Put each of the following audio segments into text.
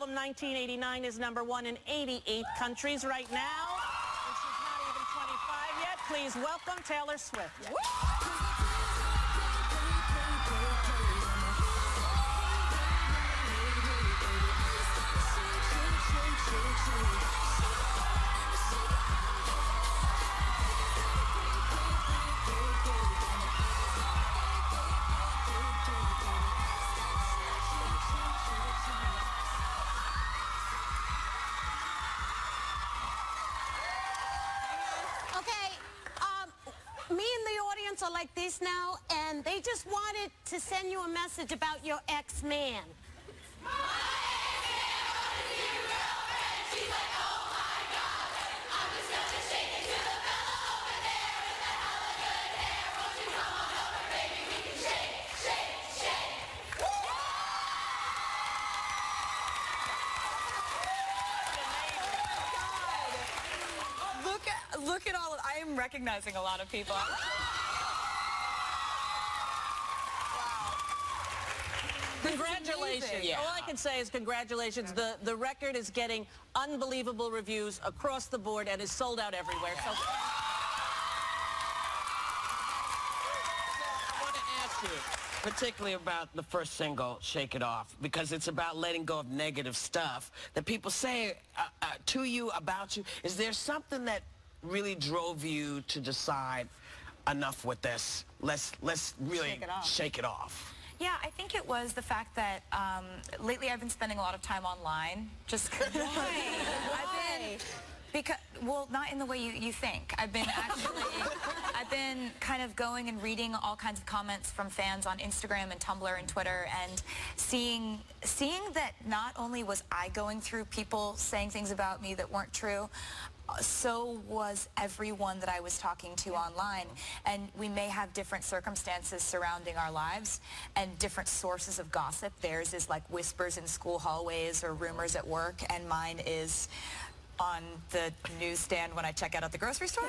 album 1989 is #1 in 88 countries right now. And she's not even 25 yet. Please welcome Taylor Swift. Me and the audience are like this now, and they just wanted to send you a message about your ex-man. Look at all of, I am recognizing a lot of people. Wow. Congratulations. Yeah. All I can say is congratulations. The record is getting unbelievable reviews across the board and is sold out everywhere. So I want to ask you, particularly about the first single, Shake It Off, because it's about letting go of negative stuff that people say to you, about you. Is there something that really drove you to decide enough with this? Let's really shake it off. Yeah, I think it was the fact that lately I've been spending a lot of time online. Just because, well, not in the way you think. I've been kind of going and reading all kinds of comments from fans on Instagram and Tumblr and Twitter, and seeing that not only was I going through people saying things about me that weren't true, so was everyone that I was talking to online. And we may have different circumstances surrounding our lives and different sources of gossip. Theirs is like whispers in school hallways or rumors at work, and mine is on the newsstand when I check out at the grocery store.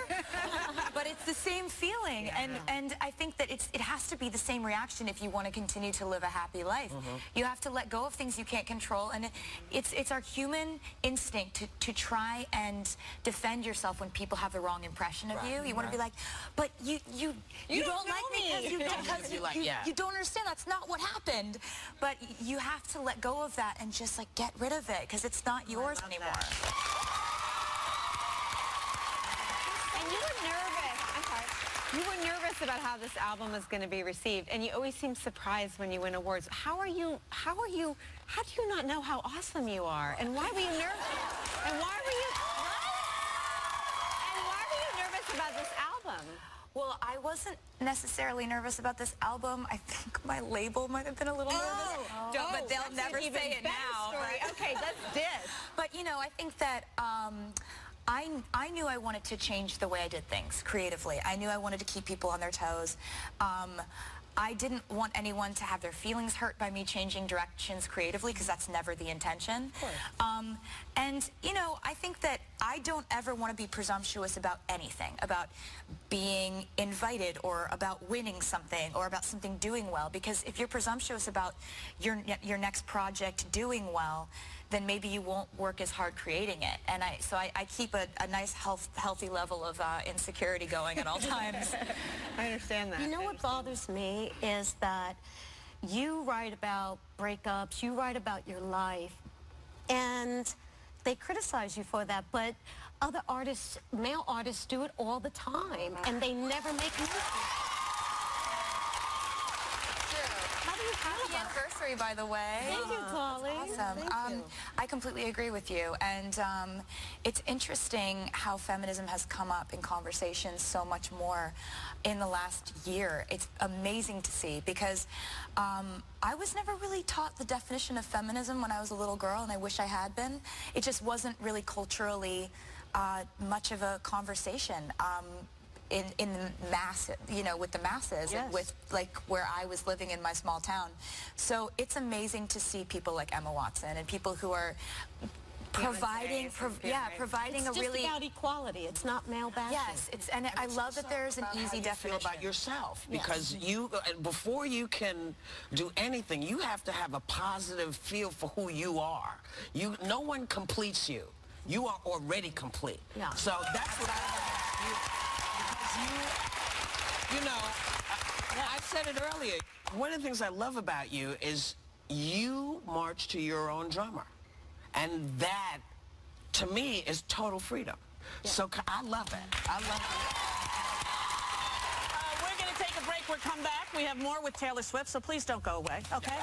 But it's the same feeling, and I think that it has to be the same reaction if you want to continue to live a happy life. You have to let go of things you can't control, and it's our human instinct to try and defend yourself when people have the wrong impression of you. You want to be like, but you don't like me because you don't understand. That's not what happened. But you have to let go of that and just like get rid of it, because it's not yours anymore. You were nervous about how this album is going to be received, and you always seem surprised when you win awards. How do you not know how awesome you are? And why were you nervous? And why were you nervous about this album? Well, I wasn't necessarily nervous about this album. I think my label might have been a little nervous. But they'll never say it now. Right? Okay, that's this. But, you know, I think that I knew I wanted to change the way I did things creatively. I knew I wanted to keep people on their toes. I didn't want anyone to have their feelings hurt by me changing directions creatively, because that's never the intention. Of course. And, you know, I think that I don't ever want to be presumptuous about anything, about being invited or about winning something or about something doing well, because if you're presumptuous about your next project doing well, then maybe you won't work as hard creating it. And so I keep a nice healthy level of insecurity going at all times. I understand that. You know what bothers me is that you write about breakups, you write about your life, and they criticize you for that, but other artists, male artists, do it all the time, and they never make music. Happy anniversary, by the way. Thank you, Polly. Awesome. Thank you. I completely agree with you, and it's interesting how feminism has come up in conversations so much more in the last year. It's amazing to see, because I was never really taught the definition of feminism when I was a little girl, and I wish I had been. It just wasn't really culturally much of a conversation. In the mass, you know, with the masses, yes. With like where I was living in my small town. So it's amazing to see people like Emma Watson and people who are providing It's a just really about equality. It's not male bashing. yes, and I love that there's an easy definition about yourself, because you, before you can do anything, you have to have a positive feel for who you are. No one completes you. You are already complete. Yeah. So that's what I love about you. You know, I said it earlier. One of the things I love about you is you march to your own drummer. And that, to me, is total freedom. Yeah. So I love it. I love it. We're going to take a break. We'll come back. We have more with Taylor Swift, so please don't go away, okay?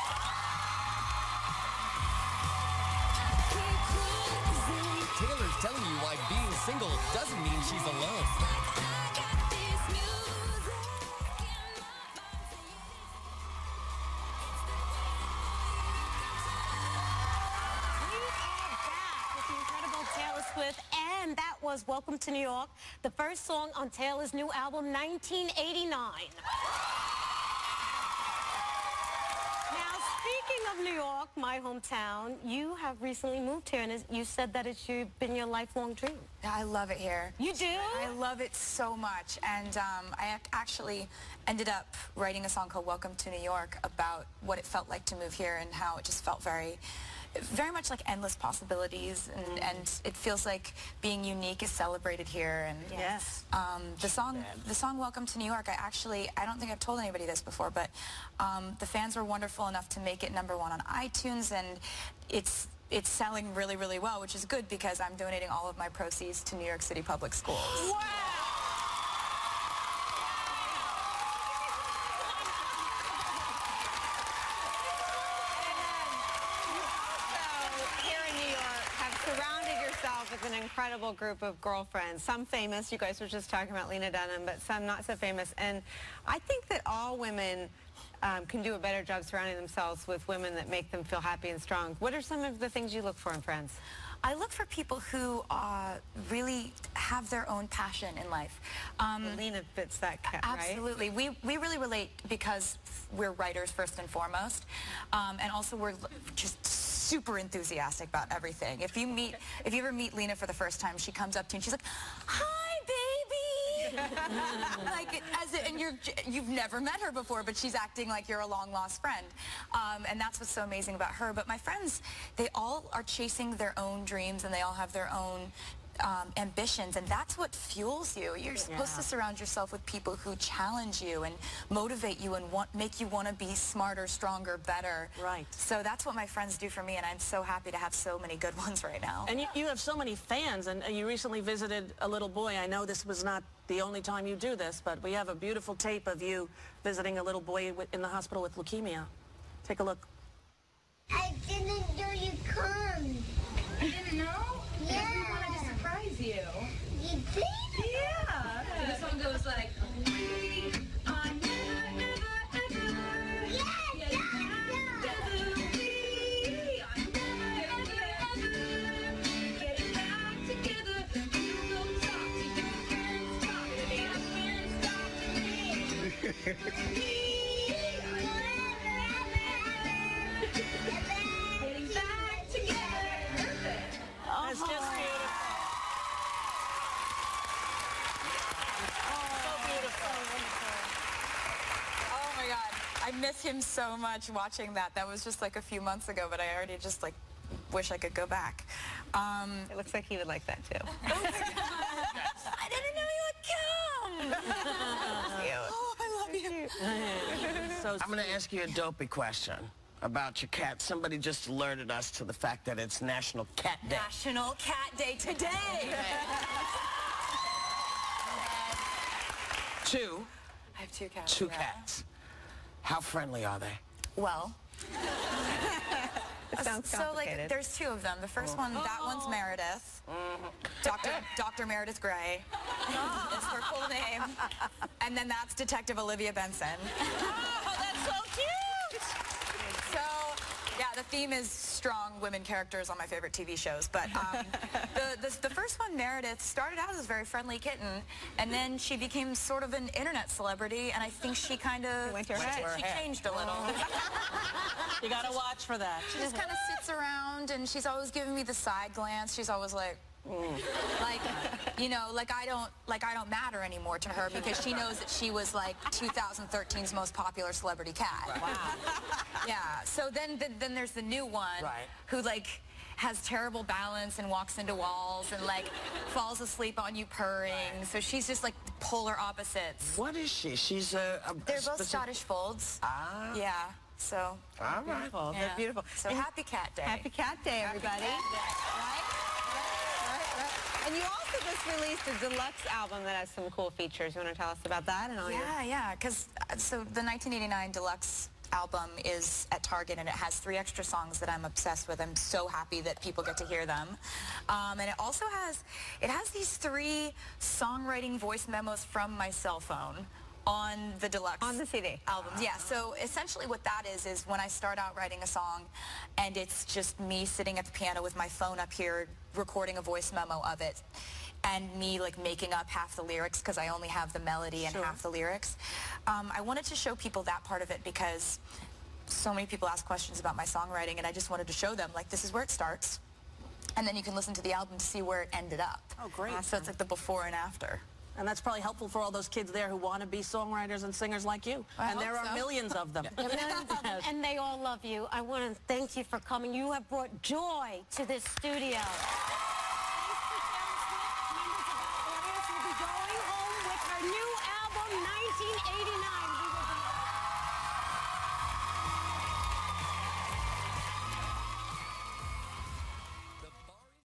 Taylor's telling you why being single doesn't mean she's alone. And that was Welcome to New York, the first song on Taylor's new album, 1989. Now, speaking of New York, my hometown, you have recently moved here, and you said that it's been your lifelong dream. I love it here. You do? I love it so much, and I actually ended up writing a song called Welcome to New York about what it felt like to move here and how it just felt very much like endless possibilities, and it feels like being unique is celebrated here. And yes, the song Welcome to New York, I don't think I've told anybody this before, but the fans were wonderful enough to make it #1 on iTunes, and it's selling really, really well, which is good because I'm donating all of my proceeds to New York City Public Schools. Wow! With an incredible group of girlfriends, some famous, you guys were just talking about Lena Dunham, but some not so famous. And I think that all women can do a better job surrounding themselves with women that make them feel happy and strong. What are some of the things you look for in friends? I look for people who really have their own passion in life. Lena fits that cat, absolutely. Right? We really relate because we're writers first and foremost, and also we're just super enthusiastic about everything. If you ever meet Lena for the first time, she comes up to you and she's like, "Hi, baby," and you've never met her before, but she's acting like you're a long-lost friend, and that's what's so amazing about her. But my friends, they all are chasing their own dreams, and they all have their own ambitions, and that's what fuels you. You're supposed to surround yourself with people who challenge you and motivate you and make you want to be smarter, stronger, better. Right. So that's what my friends do for me, and I'm so happy to have so many good ones right now. And you have so many fans, and you recently visited a little boy. I know this was not the only time you do this, but we have a beautiful tape of you visiting a little boy in the hospital with leukemia. Take a look. I didn't know you'd come. You didn't know? Yeah. We wanted to surprise you. You did? Yeah. So this one goes like, we are never, ever, ever. Yeah. We are never, ever, ever. Getting back together. You go talk to your friends. Talk to me. I can't stop to me. Getting back together. Perfect. It's just beautiful. So beautiful. Oh my God, I miss him so much watching that. That was just like a few months ago, but I already just like wish I could go back. It looks like he would like that too. I didn't know you would come. Oh, I love you. So I'm going to ask you a dopey question about your cat. Somebody just alerted us to the fact that it's National Cat Day. National Cat Day today. Two. I have two cats. Two cats. How friendly are they? Well, It sounds so complicated. like there's two of them. The first one, that one's Meredith. Dr. Meredith Grey is her full name. And then that's Detective Olivia Benson. oh, that's so cute. So, yeah, the theme is strong women characters on my favorite TV shows. But the first one, Meredith, started out as a very friendly kitten, and then she became sort of an internet celebrity, and I think she kind of she changed a little. You got to watch for that. She just kind of sits around, and she's always giving me the side glance. She's always like, like, you know, like I don't matter anymore to her because she knows that she was like 2013's most popular celebrity cat. Right. Wow. Yeah. So then there's the new one who like has terrible balance and walks into walls and like falls asleep on you purring. So she's just like polar opposites. What is she? She's They're both Scottish Folds. Ah. Yeah. So. All right. Beautiful. They're beautiful. So happy Cat Day. Happy Cat Day, everybody. And you also just released a deluxe album that has some cool features. You want to tell us about that? And all Yeah, because so the 1989 deluxe album is at Target, and it has 3 extra songs that I'm obsessed with. I'm so happy that people get to hear them. And it also has these 3 songwriting voice memos from my cell phone on the deluxe On the CD. album. Yeah, so essentially what that is when I start out writing a song and it's just me sitting at the piano with my phone up here recording a voice memo of it, and me like making up half the lyrics because I only have the melody and half the lyrics. I wanted to show people that part of it because so many people ask questions about my songwriting, and I just wanted to show them like this is where it starts, and then you can listen to the album to see where it ended up. Oh, great. So it's like the before and after. And that's probably helpful for all those kids there who want to be songwriters and singers like you. I And there hope are so. millions of them. And they all love you. I want to thank you for coming. You have brought joy to this studio.